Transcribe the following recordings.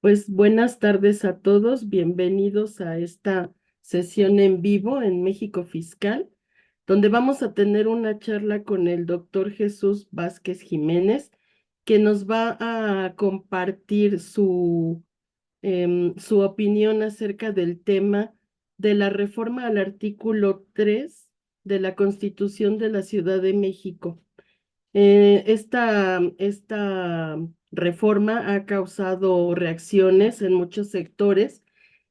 Pues buenas tardes a todos, bienvenidos a esta sesión en vivo en México Fiscal, donde vamos a tener una charla con el doctor Jesús Vázquez Jiménez, que nos va a compartir su opinión acerca del tema de la reforma al artículo 3 de la Constitución de la Ciudad de México. Esta reforma ha causado reacciones en muchos sectores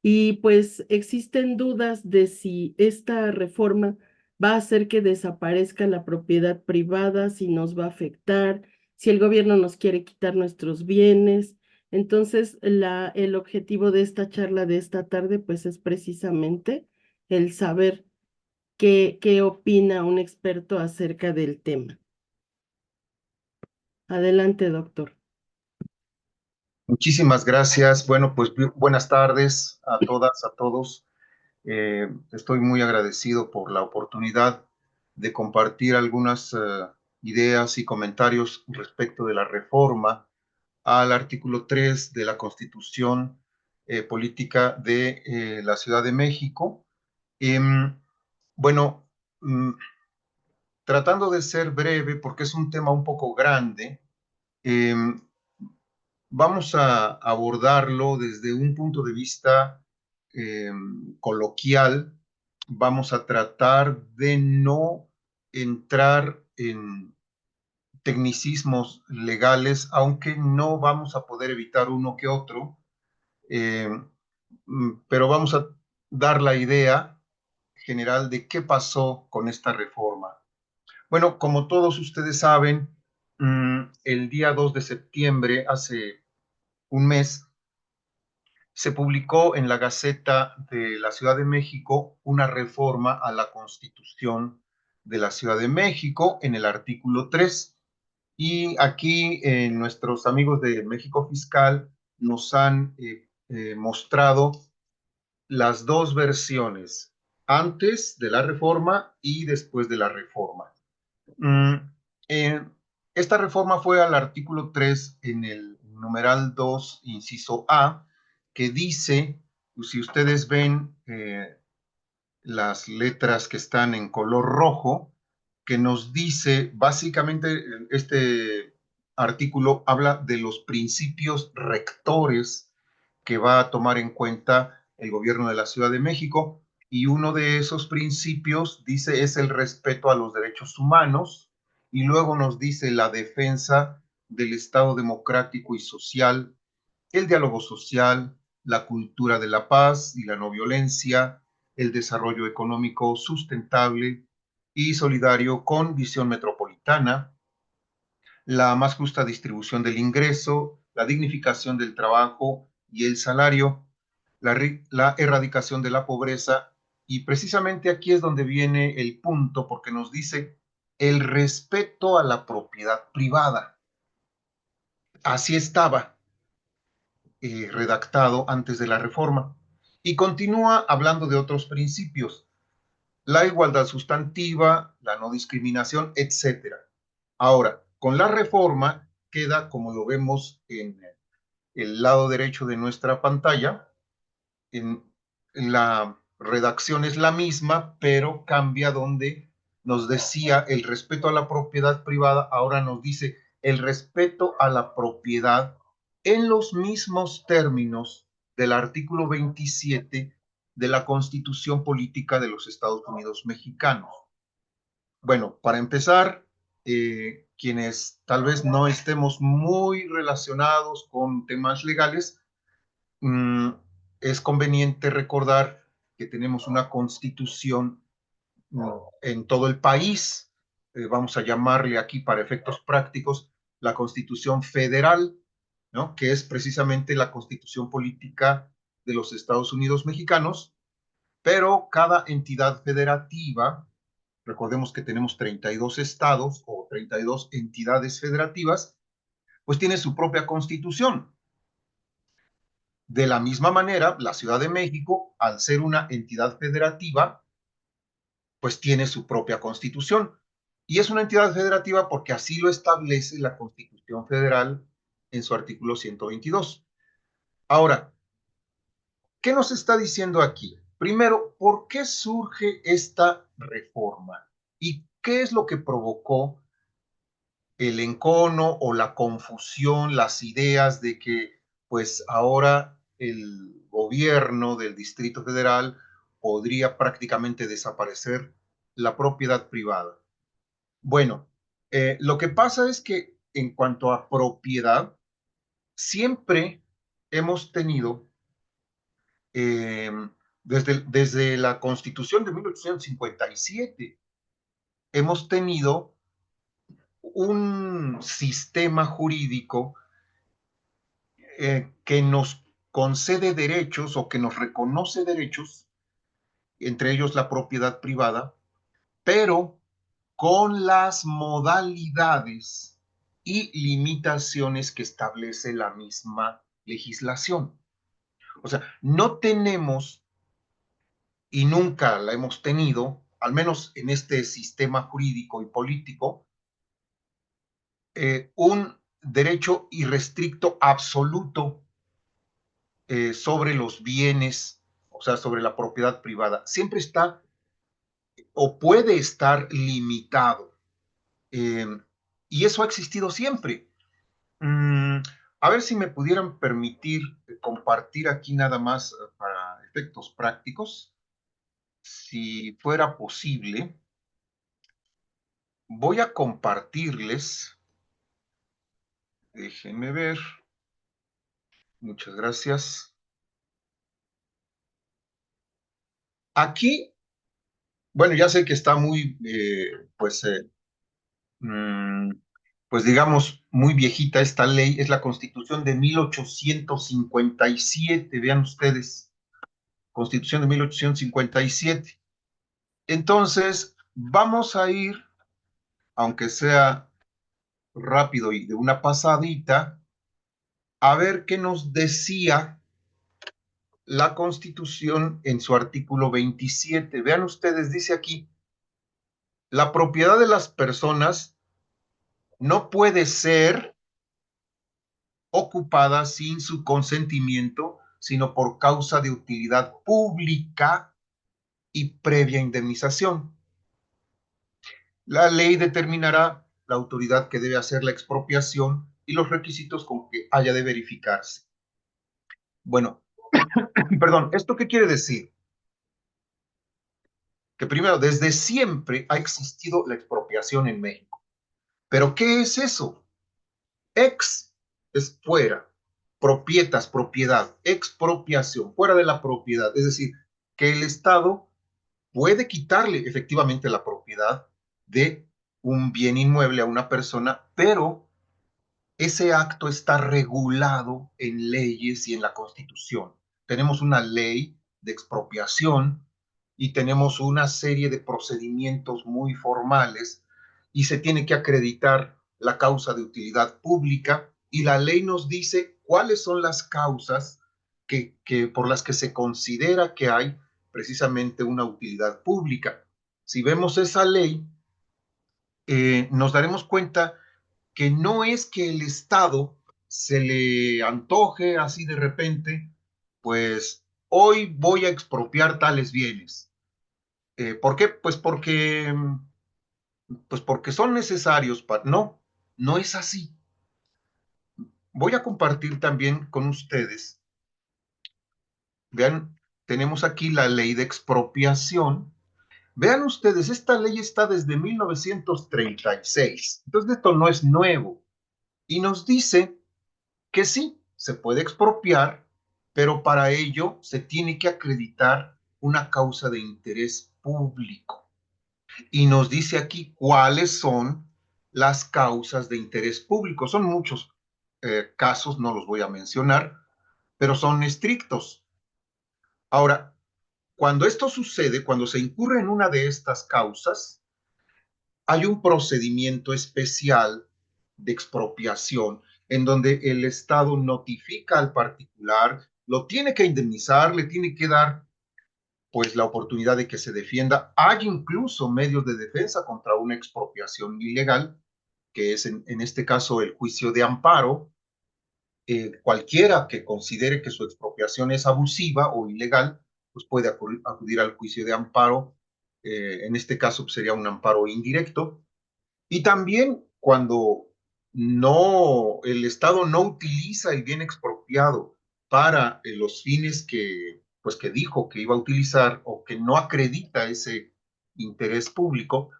y pues existen dudas de si esta reforma va a hacer que desaparezca la propiedad privada, si nos va a afectar, si el gobierno nos quiere quitar nuestros bienes. Entonces, el objetivo de esta charla de esta tarde pues es precisamente el saber qué opina un experto acerca del tema. Adelante, doctor. Muchísimas gracias. Bueno, pues buenas tardes a todas, a todos. Estoy muy agradecido por la oportunidad de compartir algunas ideas y comentarios respecto de la reforma al artículo 3 de la Constitución Política de la Ciudad de México. Em, bueno, mm, tratando de ser breve, porque es un tema un poco grande, em, vamos a abordarlo desde un punto de vista eh, coloquial. Vamos a tratar de no entrar en tecnicismos legales, aunque no vamos a poder evitar uno que otro, eh, pero vamos a dar la idea general de qué pasó con esta reforma. Bueno, como todos ustedes saben, el día 2 de septiembre, hace un mes, se publicó en la Gaceta de la Ciudad de México una reforma a la Constitución de la Ciudad de México en el artículo 3. Y aquí nuestros amigos de México Fiscal nos han mostrado las dos versiones, antes de la reforma y después de la reforma. Mm, eh, esta reforma fue al artículo 3 en el numeral 2, inciso A, que dice, si ustedes ven las letras que están en color rojo, que nos dice, básicamente, este artículo habla de los principios rectores que va a tomar en cuenta el gobierno de la Ciudad de México, y uno de esos principios, dice, es el respeto a los derechos humanos, y luego nos dice la defensa del Estado democrático y social, el diálogo social, la cultura de la paz y la no violencia, el desarrollo económico sustentable y solidario con visión metropolitana, la más justa distribución del ingreso, la dignificación del trabajo y el salario, la erradicación de la pobreza. Y precisamente aquí es donde viene el punto, porque nos dice el respeto a la propiedad privada. Así estaba redactado antes de la reforma. Y continúa hablando de otros principios, la igualdad sustantiva, la no discriminación, etcétera. Ahora, con la reforma queda, como lo vemos en el lado derecho de nuestra pantalla, en la redacción es la misma, pero cambia donde nos decía el respeto a la propiedad privada, ahora nos dice el respeto a la propiedad en los mismos términos del artículo 27 de la Constitución Política de los Estados Unidos Mexicanos. Bueno, para empezar, quienes tal vez no estemos muy relacionados con temas legales, mm, es conveniente recordar que tenemos una constitución en todo el país. Vamos a llamarle aquí para efectos prácticos la Constitución Federal, ¿no? Que es precisamente la constitución política de los Estados Unidos mexicanos, pero cada entidad federativa, recordemos que tenemos 32 estados o 32 entidades federativas, pues tiene su propia constitución. De la misma manera, la Ciudad de México, al ser una entidad federativa, pues tiene su propia constitución. Y es una entidad federativa porque así lo establece la Constitución Federal en su artículo 122. Ahora, ¿qué nos está diciendo aquí? Primero, ¿por qué surge esta reforma? ¿Y qué es lo que provocó el encono o la confusión, las ideas de que pues ahora el gobierno del Distrito Federal podría prácticamente desaparecer la propiedad privada? Bueno, lo que pasa es que en cuanto a propiedad, siempre hemos tenido, eh, desde la Constitución de 1857, hemos tenido un sistema jurídico que nos concede derechos o que nos reconoce derechos, entre ellos la propiedad privada, pero con las modalidades y limitaciones que establece la misma legislación. O sea, no tenemos y nunca la hemos tenido, al menos en este sistema jurídico y político, un derecho irrestricto absoluto sobre los bienes, o sea, sobre la propiedad privada. Siempre está o puede estar limitado. Eh, y eso ha existido siempre. Mm, a ver si me pudieran permitir compartir aquí nada más para efectos prácticos. Si fuera posible, voy a compartirles. Déjenme ver. Muchas gracias. Aquí, bueno, ya sé que está muy, mm, pues digamos, muy viejita esta ley, es la Constitución de 1857, vean ustedes, Constitución de 1857. Entonces, vamos a ir, aunque sea rápido y de una pasadita, a ver qué nos decía la Constitución en su artículo 27. Vean ustedes, dice aquí, la propiedad de las personas no puede ser ocupada sin su consentimiento, sino por causa de utilidad pública y previa indemnización. La ley determinará la autoridad que debe hacer la expropiación y los requisitos con que haya de verificarse. Bueno, perdón, ¿esto qué quiere decir? Que primero, desde siempre ha existido la expropiación en México. ¿Pero qué es eso? Ex es fuera, propietas, propiedad, expropiación, fuera de la propiedad. Es decir, que el Estado puede quitarle efectivamente la propiedad de un bien inmueble a una persona, pero ese acto está regulado en leyes y en la Constitución. Tenemos una ley de expropiación y tenemos una serie de procedimientos muy formales y se tiene que acreditar la causa de utilidad pública y la ley nos dice cuáles son las causas por las que se considera que hay precisamente una utilidad pública. Si vemos esa ley, nos daremos cuenta que no es que el Estado se le antoje así de repente, pues hoy voy a expropiar tales bienes. ¿Por qué? Pues porque son necesarios para... No, no es así. Voy a compartir también con ustedes. Vean, tenemos aquí la ley de expropiación. Vean ustedes, esta ley está desde 1936. Entonces esto no es nuevo. Y nos dice que sí, se puede expropiar, pero para ello se tiene que acreditar una causa de interés público. Y nos dice aquí cuáles son las causas de interés público. Son muchos casos, no los voy a mencionar, pero son estrictos. Ahora, cuando esto sucede, cuando se incurre en una de estas causas, hay un procedimiento especial de expropiación en donde el Estado notifica al particular, lo tiene que indemnizar, le tiene que dar pues la oportunidad de que se defienda. Hay incluso medios de defensa contra una expropiación ilegal, que es en este caso el juicio de amparo, cualquiera que considere que su expropiación es abusiva o ilegal, pues puede acudir al juicio de amparo. En este caso pues, sería un amparo indirecto. Y también cuando el Estado no utiliza el bien expropiado para los fines pues, que dijo que iba a utilizar o que no acredita ese interés público,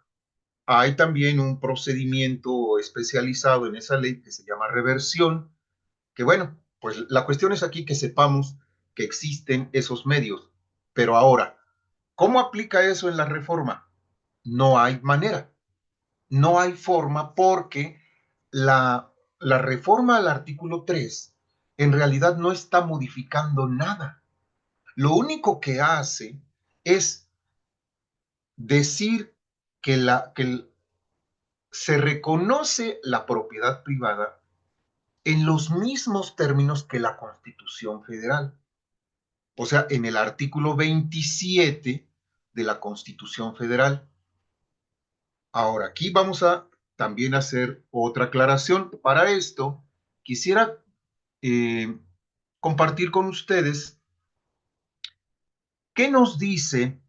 hay también un procedimiento especializado en esa ley que se llama reversión, que bueno, pues la cuestión es aquí que sepamos que existen esos medios. Pero ahora, ¿cómo aplica eso en la reforma? No hay manera, no hay forma porque la reforma al artículo 3 en realidad no está modificando nada. Lo único que hace es decir que se reconoce la propiedad privada en los mismos términos que la Constitución Federal. O sea, en el artículo 27 de la Constitución Federal. Ahora, aquí vamos a también hacer otra aclaración. Para esto, quisiera eh, compartir con ustedes qué nos dice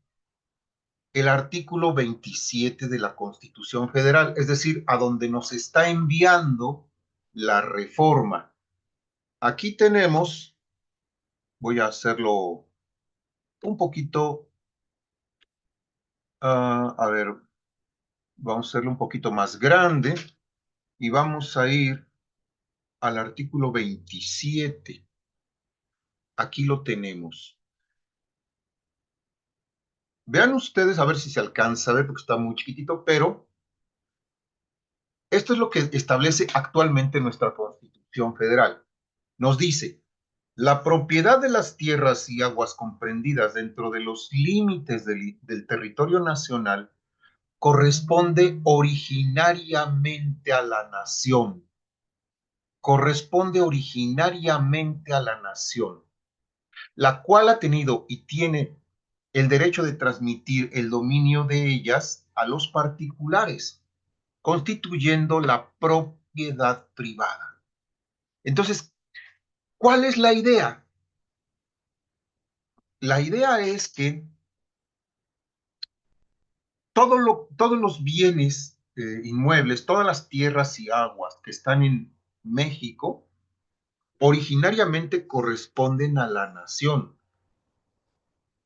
el artículo 27 de la Constitución Federal, es decir, a donde nos está enviando la reforma. Aquí tenemos, voy a hacerlo un poquito, a ver, vamos a hacerlo un poquito más grande y vamos a ir al artículo 27. Aquí lo tenemos. Vean ustedes a ver si se alcanza a ver porque está muy chiquitito, pero esto es lo que establece actualmente nuestra Constitución Federal. Nos dice, la propiedad de las tierras y aguas comprendidas dentro de los límites del territorio nacional corresponde originariamente a la nación. Corresponde originariamente a la nación, la cual ha tenido y tiene el derecho de transmitir el dominio de ellas a los particulares, constituyendo la propiedad privada. Entonces, ¿cuál es la idea? La idea es que todos los bienes inmuebles, todas las tierras y aguas que están en México, originariamente corresponden a la nación.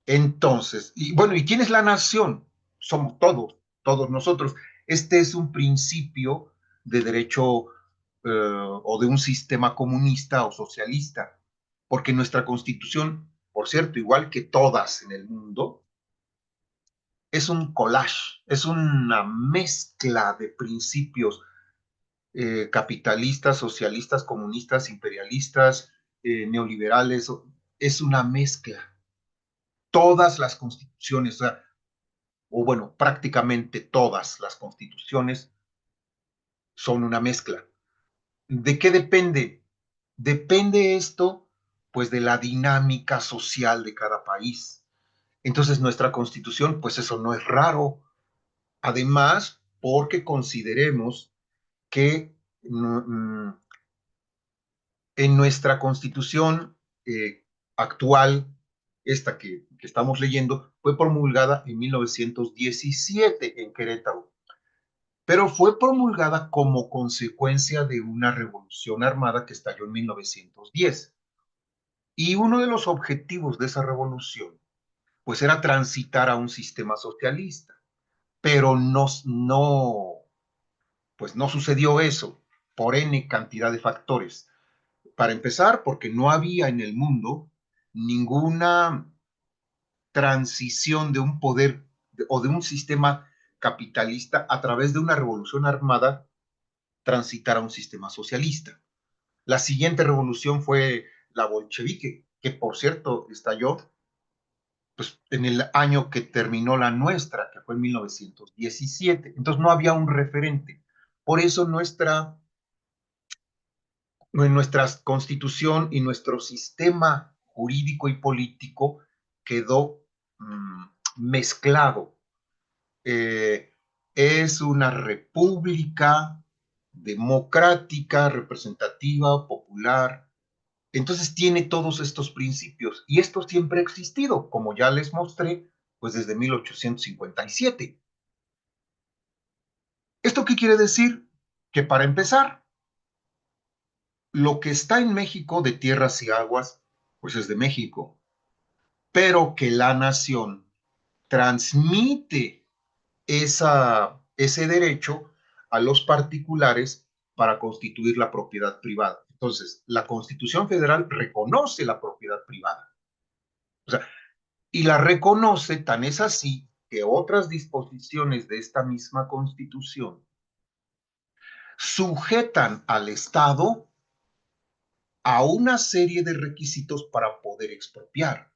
Entonces, y bueno, ¿y quién es la nación? Somos todos nosotros. Este es un principio de derecho o de un sistema comunista o socialista, porque nuestra constitución, por cierto, igual que todas en el mundo, es un collage, es una mezcla de principios capitalistas, socialistas, comunistas, imperialistas, neoliberales, es una mezcla. Todas las constituciones, o bueno, prácticamente todas las constituciones son una mezcla. ¿De qué depende? Depende esto, pues, de la dinámica social de cada país. Entonces, nuestra constitución, pues eso no es raro. Además, porque consideremos que en nuestra constitución actual, esta que estamos leyendo, fue promulgada en 1917 en Querétaro, pero fue promulgada como consecuencia de una revolución armada que estalló en 1910. Y uno de los objetivos de esa revolución, pues era transitar a un sistema socialista, pero pues no sucedió eso por N cantidad de factores. Para empezar, porque no había en el mundo ninguna transición de un poder o de un sistema capitalista a través de una revolución armada transitar a un sistema socialista. La siguiente revolución fue la bolchevique, que por cierto estalló pues, en el año que terminó la nuestra, que fue en 1917. Entonces no había un referente. Por eso nuestra constitución y nuestro sistema jurídico y político quedó mezclado. Es una república democrática, representativa, popular, Entonces tiene todos estos principios y esto siempre ha existido, como ya les mostré, pues desde 1857. ¿Esto qué quiere decir? Que para empezar, lo que está en México de tierras y aguas, pues es de México, pero que la nación transmite ese derecho a los particulares para constituir la propiedad privada. Entonces, la Constitución Federal reconoce la propiedad privada. O sea, y la reconoce, tan es así que otras disposiciones de esta misma Constitución sujetan al Estado a una serie de requisitos para poder expropiar.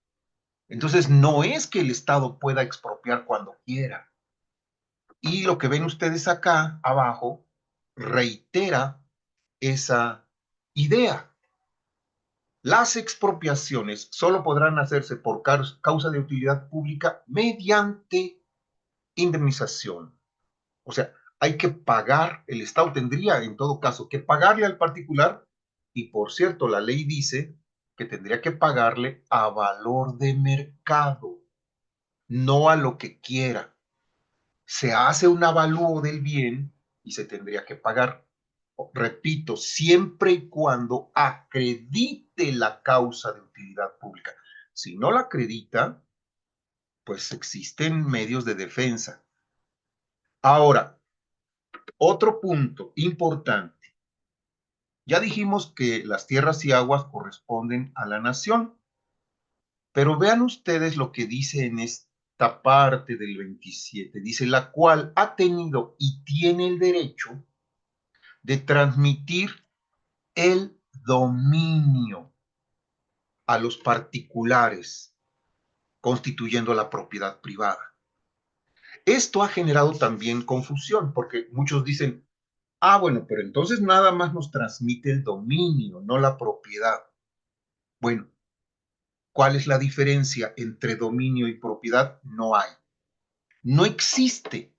Entonces, no es que el Estado pueda expropiar cuando quiera. Y lo que ven ustedes acá abajo reitera esa idea. Las expropiaciones solo podrán hacerse por causa de utilidad pública mediante indemnización. O sea, hay que pagar, el Estado tendría en todo caso que pagarle al particular y por cierto, la ley dice que tendría que pagarle a valor de mercado, no a lo que quiera. Se hace un avalúo del bien y se tendría que pagar. Repito, siempre y cuando acredite la causa de utilidad pública. Si no la acredita, pues existen medios de defensa. Ahora, otro punto importante. Ya dijimos que las tierras y aguas corresponden a la nación, pero vean ustedes lo que dice en esta parte del 27. Dice, la cual ha tenido y tiene el derecho de transmitir el dominio a los particulares, constituyendo la propiedad privada. Esto ha generado también confusión, porque muchos dicen, bueno, pero entonces nada más nos transmite el dominio, no la propiedad. Bueno, ¿cuál es la diferencia entre dominio y propiedad? No hay. No existe.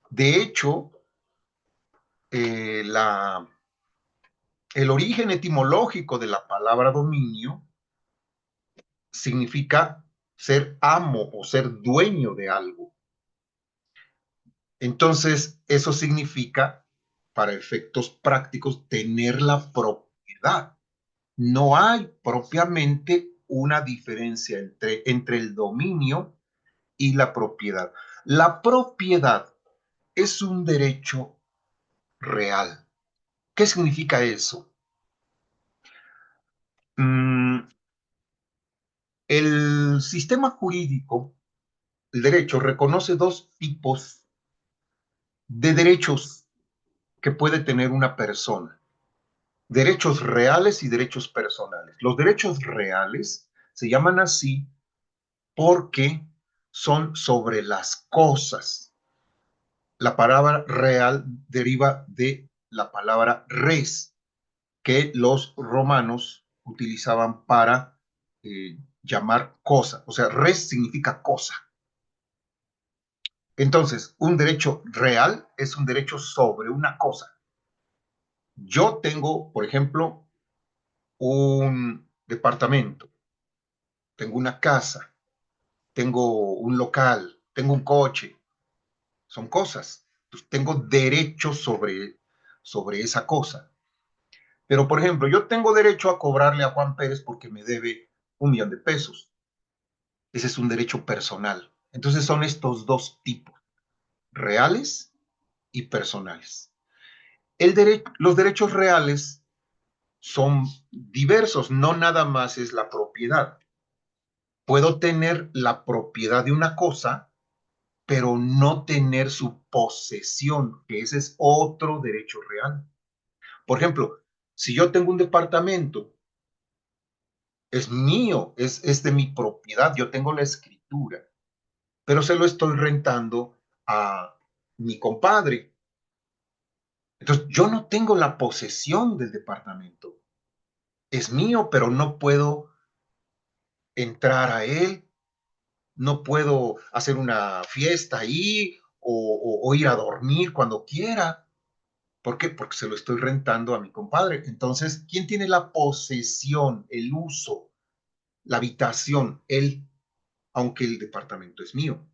De hecho, el origen etimológico de la palabra dominio significa ser amo o ser dueño de algo. Entonces, eso significa, para efectos prácticos, tener la propiedad. No hay propiamente una diferencia entre el dominio y la propiedad. La propiedad es un derecho real. ¿Qué significa eso? El sistema jurídico, el derecho, reconoce dos tipos de derechos que puede tener una persona. Derechos reales y derechos personales. Los derechos reales se llaman así porque son sobre las cosas. La palabra real deriva de la palabra res, que los romanos utilizaban para llamar cosa. O sea, res significa cosa. Entonces, un derecho real es un derecho sobre una cosa. Yo tengo, por ejemplo, un departamento, tengo una casa, tengo un local, tengo un coche, son cosas. Pues tengo derecho sobre esa cosa. Pero, por ejemplo, yo tengo derecho a cobrarle a Juan Pérez porque me debe 1 millón de pesos. Ese es un derecho personal. Entonces son estos dos tipos, reales y personales. Los derechos reales son diversos, no nada más es la propiedad. Puedo tener la propiedad de una cosa, pero no tener su posesión, que ese es otro derecho real. Por ejemplo, si yo tengo un departamento, es mío, es de mi propiedad, yo tengo la escritura, pero se lo estoy rentando a mi compadre. Entonces, yo no tengo la posesión del departamento. Es mío, pero no puedo entrar a él, no puedo hacer una fiesta ahí o ir a dormir cuando quiera, ¿Por qué? Porque se lo estoy rentando a mi compadre. Entonces, ¿quién tiene la posesión, el uso, la habitación? Él, aunque el departamento es mío.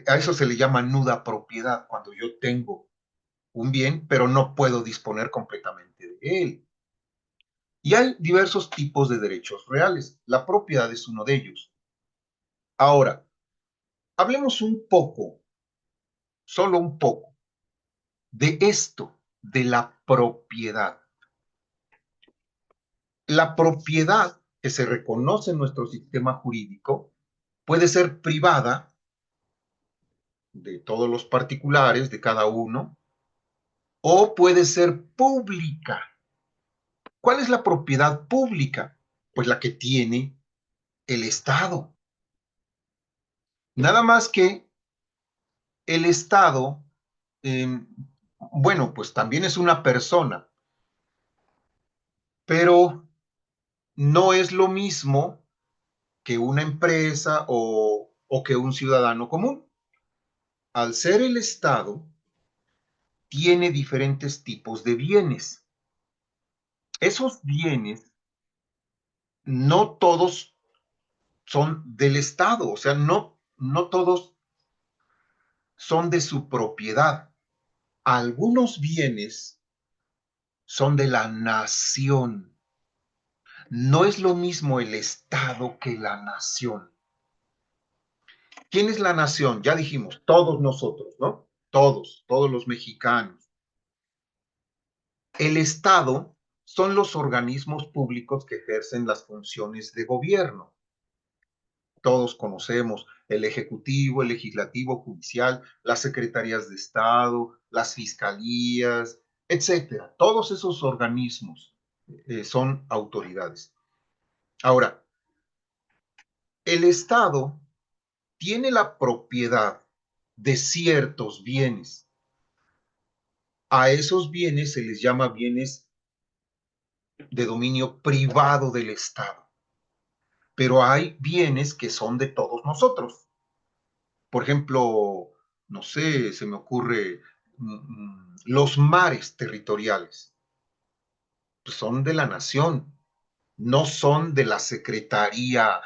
A eso se le llama nuda propiedad, cuando yo tengo un bien, pero no puedo disponer completamente de él. Y hay diversos tipos de derechos reales. La propiedad es uno de ellos. Ahora, hablemos un poco, solo un poco, de esto, de la propiedad. La propiedad que se reconoce en nuestro sistema jurídico puede ser privada de todos los particulares, de cada uno, o puede ser pública. ¿Cuál es la propiedad pública? Pues la que tiene el Estado. Nada más que el Estado, eh, bueno, pues también es una persona, pero no es lo mismo que una empresa o que un ciudadano común. Al ser el Estado, tiene diferentes tipos de bienes. Esos bienes no todos son del Estado, o sea, no todos son de su propiedad. Algunos bienes son de la nación. No es lo mismo el Estado que la nación. ¿Quién es la nación? Ya dijimos, todos nosotros, ¿no? Todos los mexicanos. El Estado son los organismos públicos que ejercen las funciones de gobierno. Todos conocemos el Ejecutivo, el Legislativo, Judicial, las Secretarías de Estado, las Fiscalías, etcétera. Todos esos organismos son autoridades. Ahora, el Estado tiene la propiedad de ciertos bienes. A esos bienes se les llama bienes de dominio privado del Estado. Pero hay bienes que son de todos nosotros. Por ejemplo, no sé, se me ocurre los mares territoriales. Pues son de la nación, no son de la Secretaría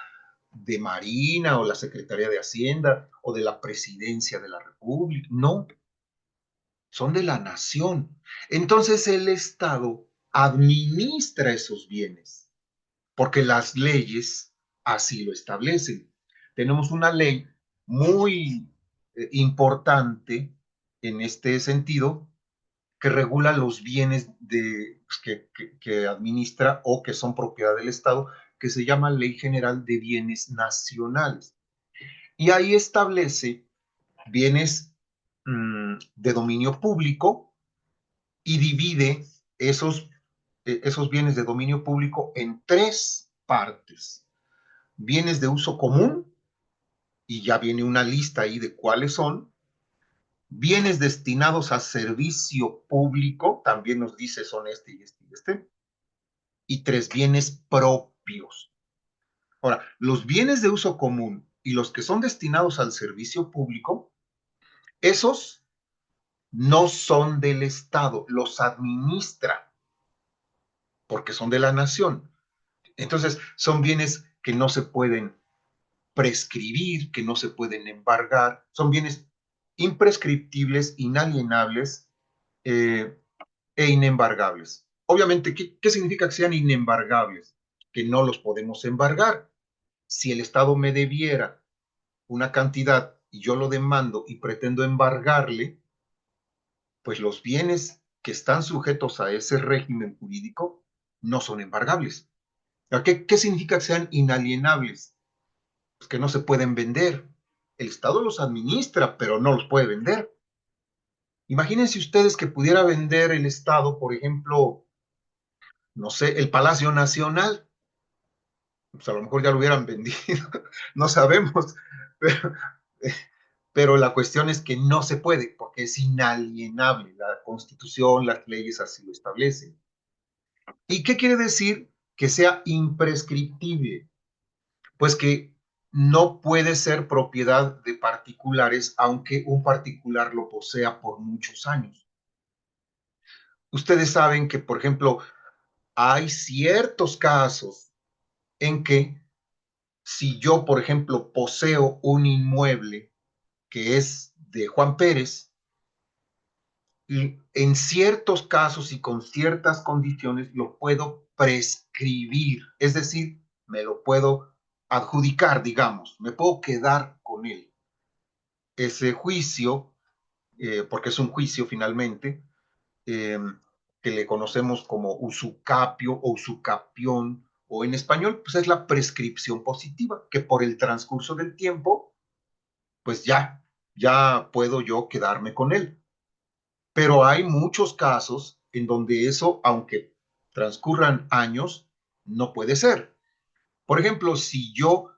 de Marina o la Secretaría de Hacienda o de la Presidencia de la República. No, son de la nación. Entonces el Estado administra esos bienes, porque las leyes así lo establecen. Tenemos una ley muy importante en este sentido que regula los bienes que administra o que son propiedad del Estado, que se llama Ley General de Bienes Nacionales. Y ahí establece bienes de dominio público y divide esos bienes de dominio público en tres partes. Bienes de uso común, y ya viene una lista ahí de cuáles son. Bienes destinados a servicio público, también nos dice son este y este y este. Y tres, bienes propios. Ahora, los bienes de uso común y los que son destinados al servicio público, esos no son del Estado, los administra, porque son de la nación. Entonces, son bienes que no se pueden prescribir, que no se pueden embargar, son bienes imprescriptibles, inalienables eh, e inembargables. Obviamente, ¿qué significa que sean inembargables? Que no los podemos embargar. Si el Estado me debiera una cantidad y yo lo demando y pretendo embargarle, pues los bienes que están sujetos a ese régimen jurídico no son embargables. ¿Qué significa que sean inalienables? Pues que no se pueden vender. El Estado los administra, pero no los puede vender. Imagínense ustedes que pudiera vender el Estado, por ejemplo, no sé, el Palacio Nacional. Pues a lo mejor ya lo hubieran vendido, no sabemos, pero, pero la cuestión es que no se puede porque es inalienable. La Constitución, las leyes así lo establecen. ¿Y qué quiere decir que sea imprescriptible? Pues que no puede ser propiedad de particulares, aunque un particular lo posea por muchos años. Ustedes saben que, por ejemplo, hay ciertos casos en que si yo, por ejemplo, poseo un inmueble que es de Juan Pérez, y en ciertos casos y con ciertas condiciones lo puedo prescribir, es decir, me lo puedo adjudicar, digamos, me puedo quedar con él. Ese juicio, porque es un juicio finalmente, eh, que le conocemos como usucapio o usucapión, o en español, pues es la prescripción positiva, que por el transcurso del tiempo, pues ya puedo yo quedarme con él. Pero hay muchos casos en donde eso, aunque transcurran años, no puede ser. Por ejemplo, si yo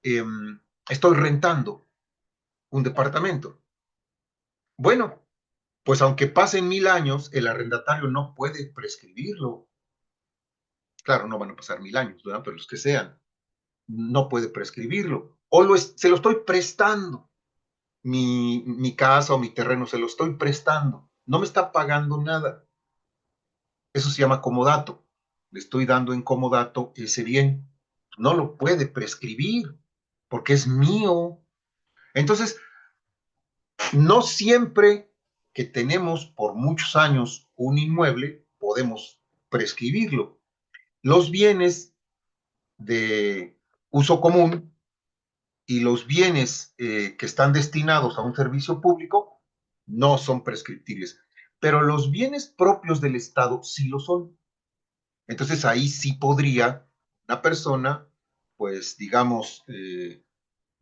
eh, estoy rentando un departamento, bueno, pues aunque pasen 1000 años, el arrendatario no puede prescribirlo. Claro, no van a pasar 1000 años, ¿verdad? Pero los que sean, no puede prescribirlo. Se lo estoy prestando, mi casa o mi terreno, se lo estoy prestando. No me está pagando nada. Eso se llama comodato. Le estoy dando en comodato ese bien. No lo puede prescribir porque es mío. Entonces, no siempre que tenemos por muchos años un inmueble podemos prescribirlo. Los bienes de uso común y los bienes que están destinados a un servicio público no son prescriptibles, pero los bienes propios del Estado sí lo son. Entonces ahí sí podría una persona, pues digamos,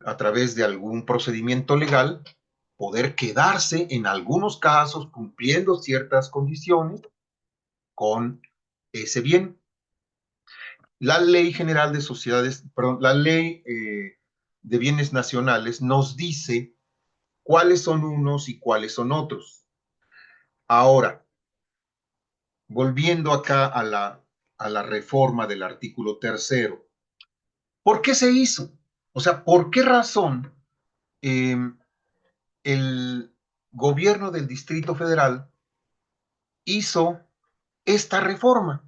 a través de algún procedimiento legal, poder quedarse en algunos casos cumpliendo ciertas condiciones con ese bien. La Ley General de Sociedades, perdón, la Ley de Bienes Nacionales nos dice cuáles son unos y cuáles son otros. Ahora, volviendo acá a la reforma del artículo tercero, ¿por qué se hizo? O sea, ¿por qué razón eh, el gobierno del Distrito Federal hizo esta reforma?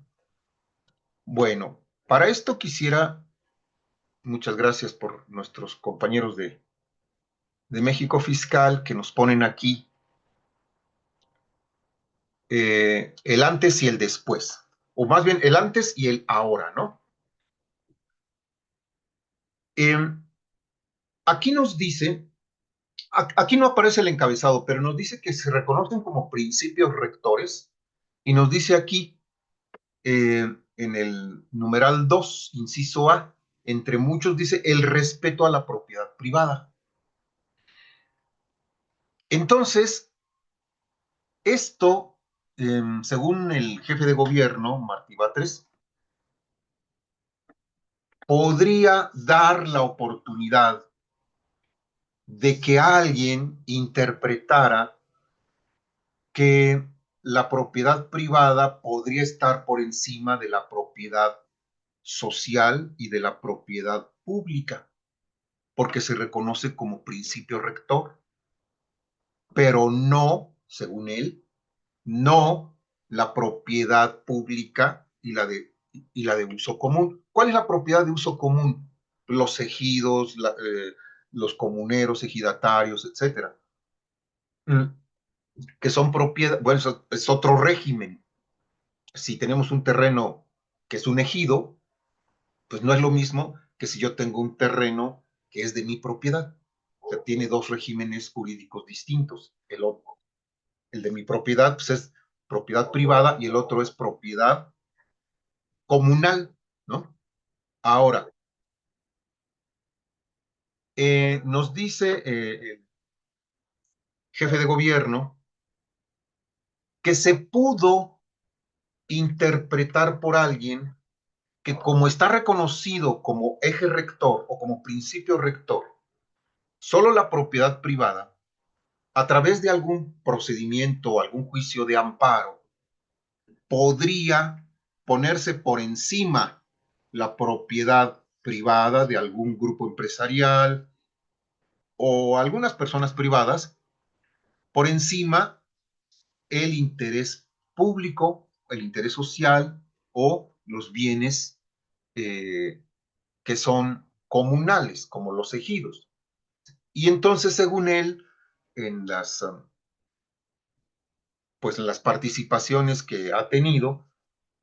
Bueno, para esto quisiera, muchas gracias por nuestros compañeros de México Fiscal que nos ponen aquí el antes y el después, o más bien el antes y el ahora, ¿no? Eh, aquí nos dice, aquí no aparece el encabezado, pero nos dice que se reconocen como principios rectores y nos dice aquí en el numeral 2, inciso A, entre muchos dice el respeto a la propiedad privada. Entonces, esto, según el jefe de gobierno, Martí Batres, podría dar la oportunidad de que alguien interpretara que la propiedad privada podría estar por encima de la propiedad social y de la propiedad pública, porque se reconoce como principio rector, pero no, según él, no la propiedad pública y la de uso común. ¿Cuál es la propiedad de uso común? Los ejidos, los comuneros, ejidatarios, etcétera. Que son propiedad, bueno, eso es otro régimen. Si tenemos un terreno que es un ejido, pues no es lo mismo que si yo tengo un terreno que es de mi propiedad. O sea, tiene dos regímenes jurídicos distintos. El de mi propiedad pues es propiedad privada y el otro es propiedad comunal, ¿no? Ahora, nos dice el jefe de gobierno que se pudo interpretar por alguien que como está reconocido como eje rector o como principio rector, solo la propiedad privada, a través de algún procedimiento o algún juicio de amparo, podría ponerse por encima la propiedad privada de algún grupo empresarial o algunas personas privadas, por encima el interés público, el interés social o los bienes que son comunales, como los ejidos. Y entonces, según él, en pues en las participaciones que ha tenido,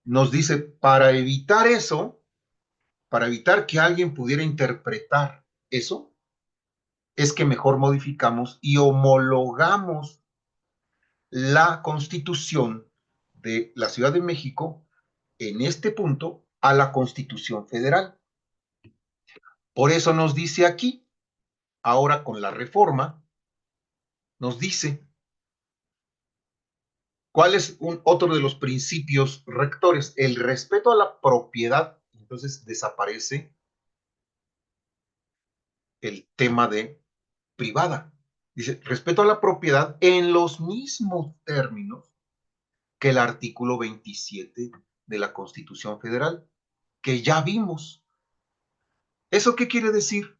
nos dice, para evitar eso, para evitar que alguien pudiera interpretar eso, es que mejor modificamos y homologamos la Constitución de la Ciudad de México en este punto a la Constitución Federal. Por eso nos dice aquí, ahora con la reforma, nos dice cuál es otro de los principios rectores, el respeto a la propiedad. Entonces desaparece el tema de privada. Dice, respeto a la propiedad en los mismos términos que el artículo 27 de la Constitución Federal, que ya vimos. ¿Eso qué quiere decir?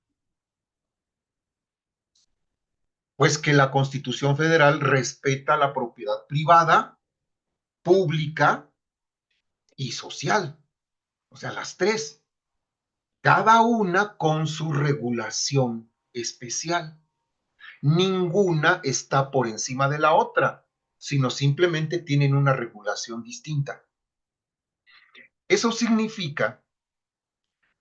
Pues que la Constitución Federal respeta la propiedad privada, pública y social. O sea, las tres. Cada una con su regulación especial. Ninguna está por encima de la otra, sino simplemente tienen una regulación distinta. Eso significa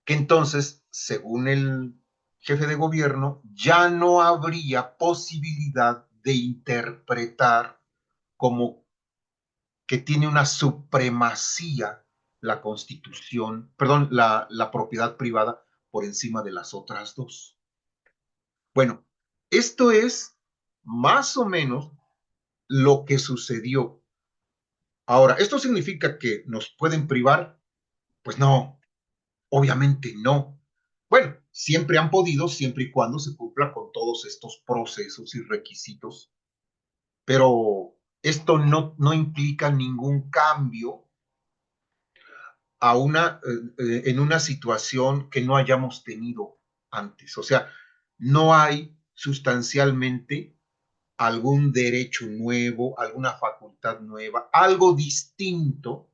que entonces, según el jefe de gobierno, ya no habría posibilidad de interpretar como que tiene una supremacía la constitución, perdón, la propiedad privada por encima de las otras dos. Bueno, esto es más o menos lo que sucedió. Ahora, ¿esto significa que nos pueden privar? Pues no, obviamente no. Bueno, siempre han podido, siempre y cuando se cumpla con todos estos procesos y requisitos, pero esto no implica ningún cambio a en una situación que no hayamos tenido antes. O sea, no hay sustancialmente algún derecho nuevo, alguna facultad nueva, algo distinto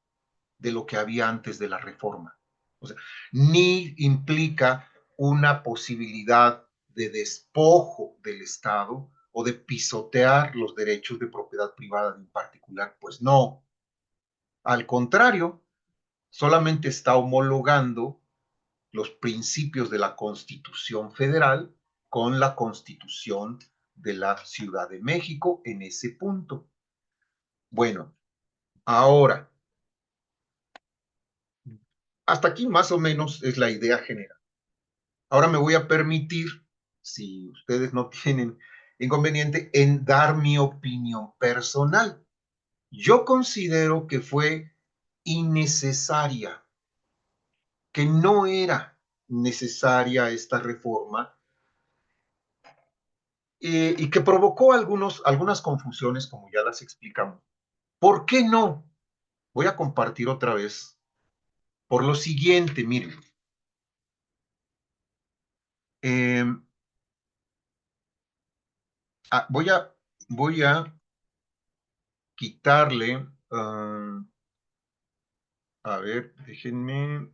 de lo que había antes de la reforma. O sea, ni implica una posibilidad de despojo del Estado o de pisotear los derechos de propiedad privada en particular. Pues no. Al contrario, solamente está homologando los principios de la Constitución Federal con la Constitución de la Ciudad de México en ese punto. Bueno, ahora, hasta aquí más o menos es la idea general. Ahora me voy a permitir, si ustedes no tienen inconveniente, en dar mi opinión personal. Yo considero que fue innecesaria, que no era necesaria esta reforma y que provocó algunas confusiones, como ya las explicamos. ¿Por qué no? Voy a compartir otra vez por lo siguiente, miren. Eh, voy a quitarle, a ver, déjenme,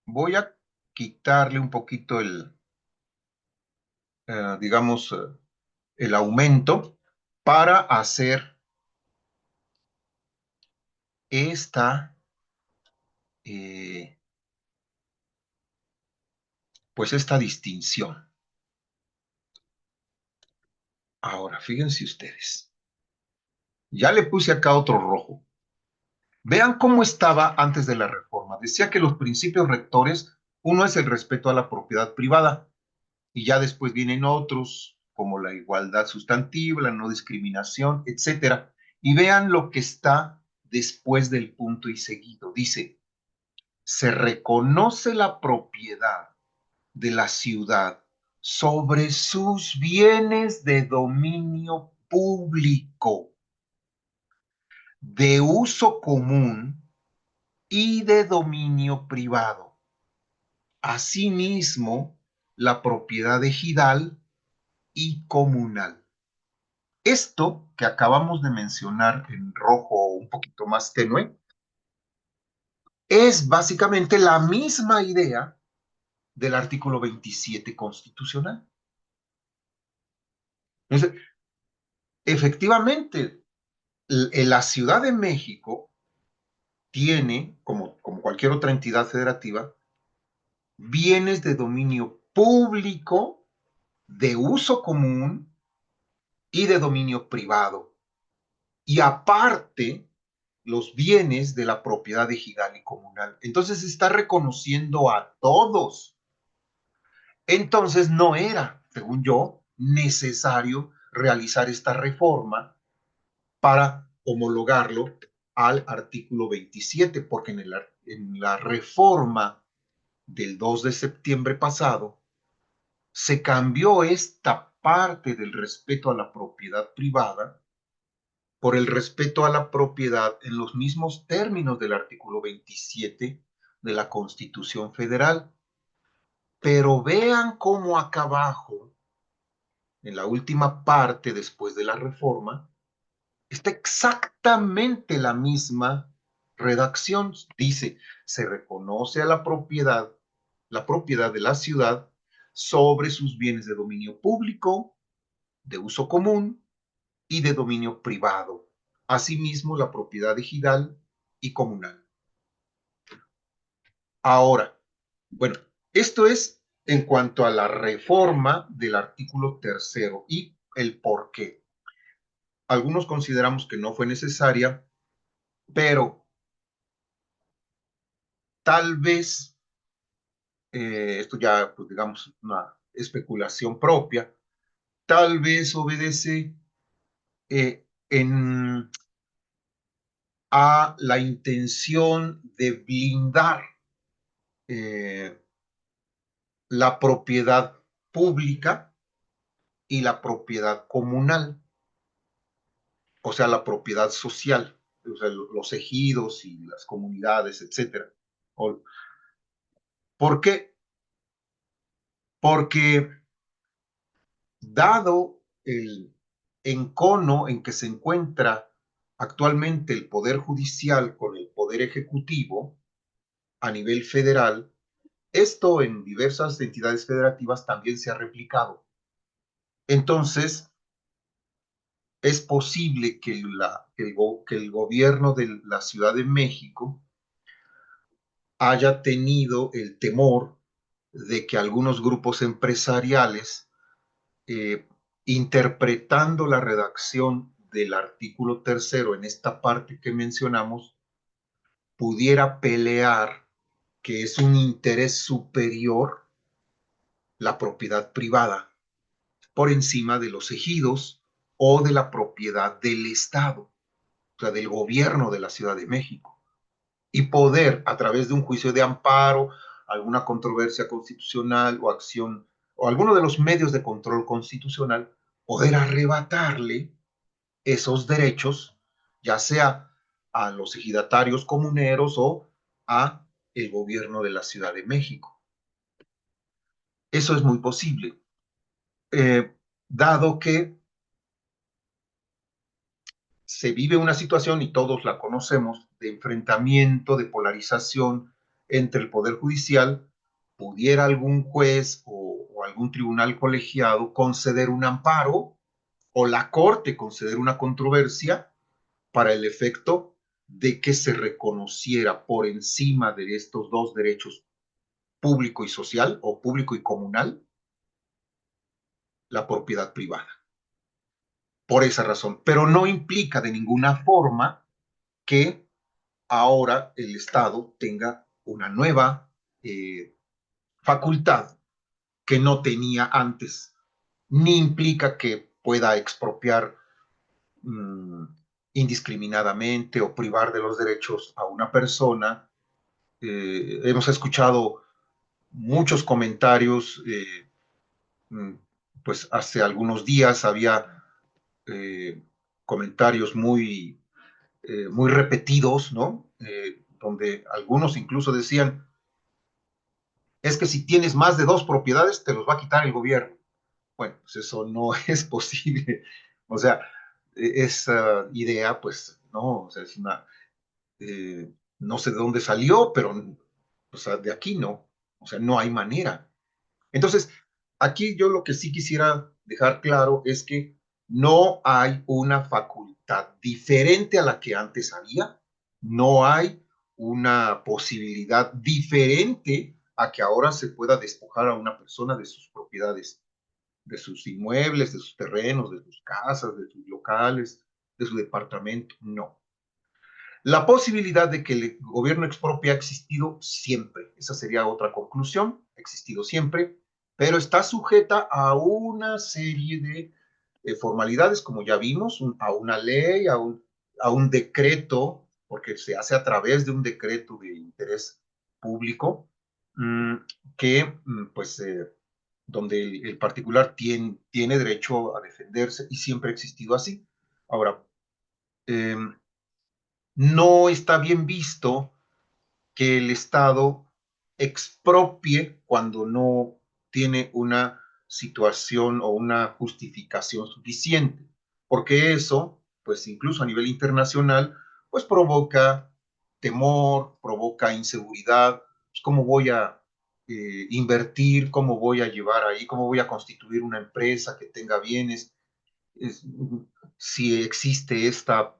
voy a quitarle un poquito digamos, el aumento para hacer esta, eh, pues esta distinción. Ahora, fíjense ustedes, ya le puse acá otro rojo. Vean cómo estaba antes de la reforma. Decía que los principios rectores, uno es el respeto a la propiedad privada y ya después vienen otros como la igualdad sustantiva, la no discriminación, etcétera. Y vean lo que está después del punto y seguido. Dice, se reconoce la propiedad de la ciudad sobre sus bienes de dominio público, de uso común y de dominio privado. Asimismo, la propiedad ejidal y comunal. Esto que acabamos de mencionar en rojo un poquito más tenue, es básicamente la misma idea del artículo 27 constitucional. Entonces, efectivamente, la Ciudad de México tiene, como cualquier otra entidad federativa, bienes de dominio público, de uso común y de dominio privado. Y aparte, los bienes de la propiedad ejidal y comunal. Entonces se está reconociendo a todos. Entonces no era, según yo, necesario realizar esta reforma para homologarlo al artículo 27, porque en la reforma del 2 de septiembre pasado se cambió esta parte del respeto a la propiedad privada por el respeto a la propiedad en los mismos términos del artículo 27 de la Constitución Federal. Pero vean cómo acá abajo, en la última parte después de la reforma, está exactamente la misma redacción. Dice, se reconoce a la propiedad de la ciudad sobre sus bienes de dominio público, de uso común y de dominio privado. Asimismo, la propiedad ejidal y comunal. Ahora, bueno, esto es en cuanto a la reforma del artículo tercero y el por qué. Algunos consideramos que no fue necesaria, pero tal vez, esto ya, pues digamos, una especulación propia, tal vez obedece a la intención de blindar eh, la propiedad pública y la propiedad comunal, o sea, la propiedad social, o sea, los ejidos y las comunidades, etcétera. ¿Por qué? Porque dado el encono en que se encuentra actualmente el Poder Judicial con el Poder Ejecutivo a nivel federal, esto en diversas entidades federativas también se ha replicado. Entonces, es posible que el gobierno de la Ciudad de México haya tenido el temor de que algunos grupos empresariales, eh, interpretando la redacción del artículo tercero en esta parte que mencionamos, pudiera pelear que es un interés superior la propiedad privada por encima de los ejidos o de la propiedad del Estado, o sea, del gobierno de la Ciudad de México, y poder, a través de un juicio de amparo, alguna controversia constitucional o acción, o alguno de los medios de control constitucional, poder arrebatarle esos derechos, ya sea a los ejidatarios comuneros o a el gobierno de la Ciudad de México. Eso es muy posible, dado que se vive una situación, y todos la conocemos, de enfrentamiento, de polarización entre el Poder Judicial. Pudiera algún juez o algún tribunal colegiado conceder un amparo o la Corte conceder una controversia para el efecto de que se reconociera por encima de estos dos derechos, público y social o público y comunal, la propiedad privada. Por esa razón, pero no implica de ninguna forma que ahora el Estado tenga una nueva facultad que no tenía antes, ni implica que pueda expropiar indiscriminadamente o privar de los derechos a una persona. Hemos escuchado muchos comentarios, pues hace algunos días había comentarios muy repetidos, ¿no? Donde algunos incluso decían, es que si tienes más de dos propiedades, te los va a quitar el gobierno. Bueno, pues eso no es posible. O sea, esa idea, pues no, o sea, es una, no sé de dónde salió, pero o sea, de aquí no, o sea, no hay manera. Entonces, aquí yo lo que sí quisiera dejar claro es que no hay una facultad diferente a la que antes había, no hay una posibilidad diferente a que ahora se pueda despojar a una persona de sus propiedades, de sus inmuebles, de sus terrenos, de sus casas, de sus locales, de su departamento. No. La posibilidad de que el gobierno expropie ha existido siempre. Esa sería otra conclusión. Ha existido siempre, pero está sujeta a una serie de formalidades, como ya vimos, a una ley, a un decreto, porque se hace a través de un decreto de interés público, mmm, que, pues, donde el particular tiene derecho a defenderse y siempre ha existido así. Ahora, eh, no está bien visto que el Estado expropie cuando no tiene una situación o una justificación suficiente, porque eso, pues incluso a nivel internacional, pues provoca temor, provoca inseguridad, pues, ¿cómo voy a invertir? ¿Cómo voy a llevar ahí? ¿Cómo voy a constituir una empresa que tenga bienes? Es, si existe esta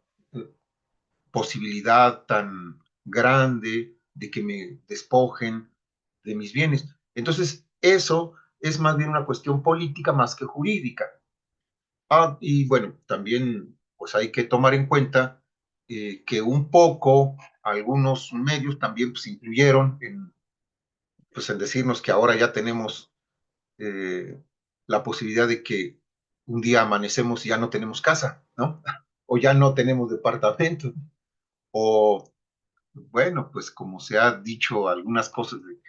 posibilidad tan grande de que me despojen de mis bienes. Entonces, eso es más bien una cuestión política más que jurídica. Y bueno, también pues hay que tomar en cuenta que un poco algunos medios también pues, incluyeron pues, en decirnos que ahora ya tenemos la posibilidad de que un día amanecemos y ya no tenemos casa, ¿no? O ya no tenemos departamento, o bueno, pues como se ha dicho algunas cosas, de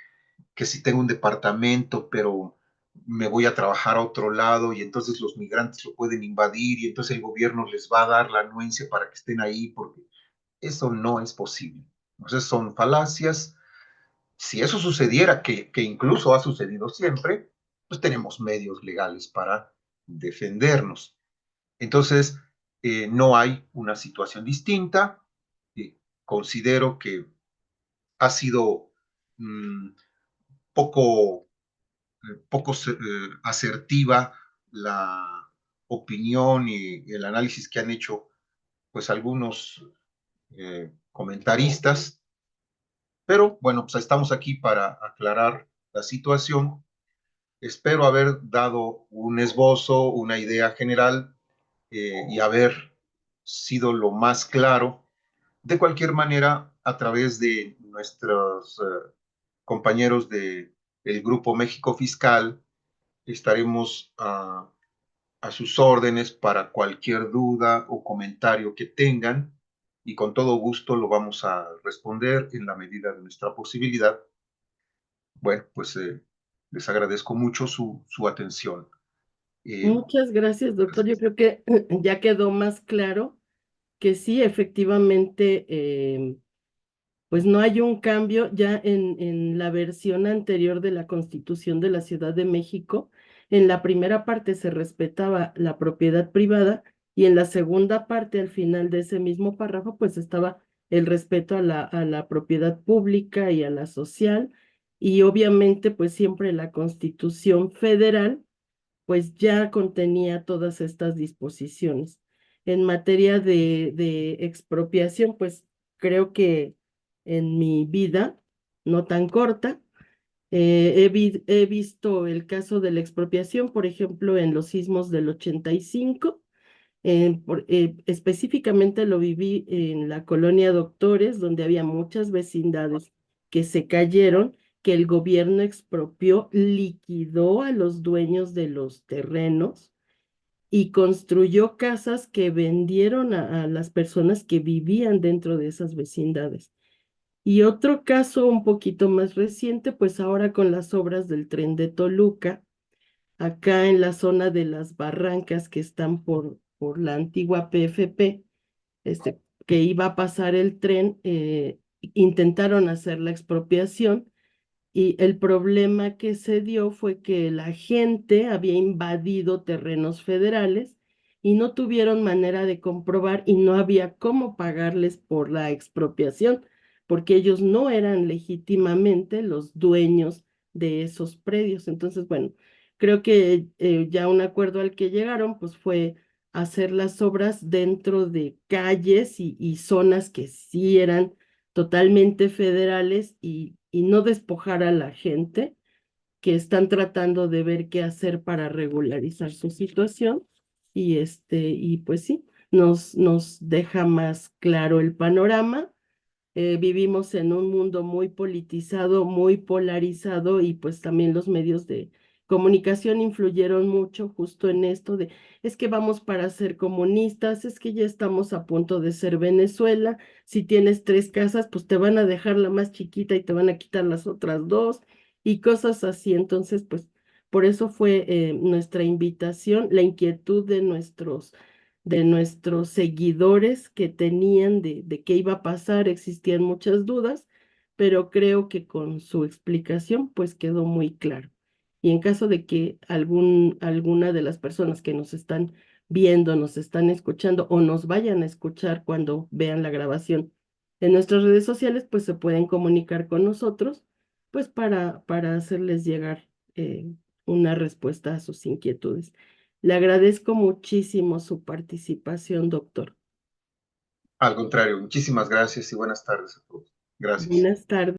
que si tengo un departamento, pero me voy a trabajar a otro lado y entonces los migrantes lo pueden invadir y entonces el gobierno les va a dar la anuencia para que estén ahí, porque eso no es posible. Entonces son falacias. Si eso sucediera, que incluso ha sucedido siempre, pues tenemos medios legales para defendernos. Entonces, no hay una situación distinta. Considero que ha sido mmm, poco, poco asertiva la opinión y el análisis que han hecho pues algunos comentaristas, pero bueno, pues estamos aquí para aclarar la situación. Espero haber dado un esbozo, una idea general y haber sido lo más claro. De cualquier manera, a través de nuestros compañeros del Grupo México Fiscal, estaremos a sus órdenes para cualquier duda o comentario que tengan y con todo gusto lo vamos a responder en la medida de nuestra posibilidad. Bueno, pues les agradezco mucho su atención. Eh, Muchas gracias, doctor. Yo creo que ya quedó más claro que sí, efectivamente, pues no hay un cambio ya en la versión anterior de la Constitución de la Ciudad de México. En la primera parte se respetaba la propiedad privada y en la segunda parte, al final de ese mismo párrafo, pues estaba el respeto a la propiedad pública y a la social. Y obviamente, pues siempre la Constitución Federal pues ya contenía todas estas disposiciones. En materia de expropiación, pues creo que en mi vida, no tan corta, he visto el caso de la expropiación, por ejemplo, en los sismos del 85. Específicamente lo viví en la colonia Doctores, donde había muchas vecindades que se cayeron, que el gobierno expropió, liquidó a los dueños de los terrenos y construyó casas que vendieron a las personas que vivían dentro de esas vecindades. Y otro caso un poquito más reciente, pues ahora con las obras del tren de Toluca, acá en la zona de las barrancas que están por la antigua PFP, que iba a pasar el tren, intentaron hacer la expropiación y el problema que se dio fue que la gente había invadido terrenos federales y no tuvieron manera de comprobar y no había cómo pagarles por la expropiación, porque ellos no eran legítimamente los dueños de esos predios. Entonces, bueno, creo que ya un acuerdo al que llegaron, pues fue hacer las obras dentro de calles y zonas que sí eran totalmente federales y no despojar a la gente que están tratando de ver qué hacer para regularizar su situación. Y pues sí, nos deja más claro el panorama. Vivimos en un mundo muy politizado, muy polarizado y pues también los medios de comunicación influyeron mucho justo en esto de es que vamos para ser comunistas, es que ya estamos a punto de ser Venezuela, si tienes tres casas pues te van a dejar la más chiquita y te van a quitar las otras dos y cosas así. Entonces pues por eso fue nuestra invitación, la inquietud de nuestros seguidores que tenían de qué iba a pasar, existían muchas dudas, pero creo que con su explicación pues quedó muy claro. Y en caso de que alguna de las personas que nos están viendo, nos están escuchando o nos vayan a escuchar cuando vean la grabación en nuestras redes sociales, pues se pueden comunicar con nosotros, pues para hacerles llegar una respuesta a sus inquietudes. Le agradezco muchísimo su participación, doctor. Al contrario, muchísimas gracias y buenas tardes a todos. Gracias. Buenas tardes.